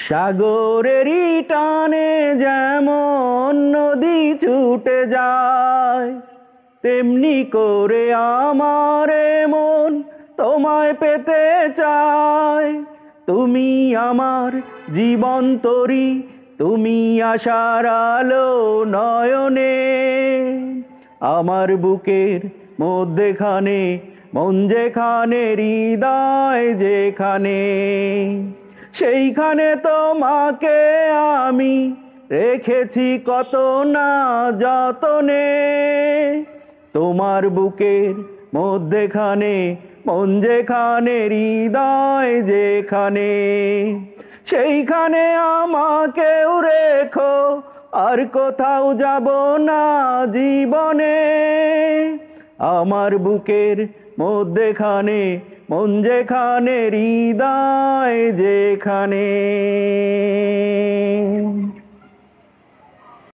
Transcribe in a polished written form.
সাগরেরই টানে যেমন নদী ছুটে যায়, তেমনি করে আমার মন তোমায় পেতে চায়। তুমি আমার জীবন তরি, তুমি আশার আলো নয়নে। আমার বুকের মধ্যেখানে, মন যেখানে, হৃদয় যেখানে, সেইখানে তোমাকে আমি রেখেছি কত না যতনে। তোমার বুকের মধ্যেখানে, মন যেখানে, হৃদয় যেখানে, সেইখানে আমাকেও রেখো, আর কোথাও যাব না জীবনে। আমার বুকের মধ্যেখানে, মন যেখানে, হৃদয় যেখানে।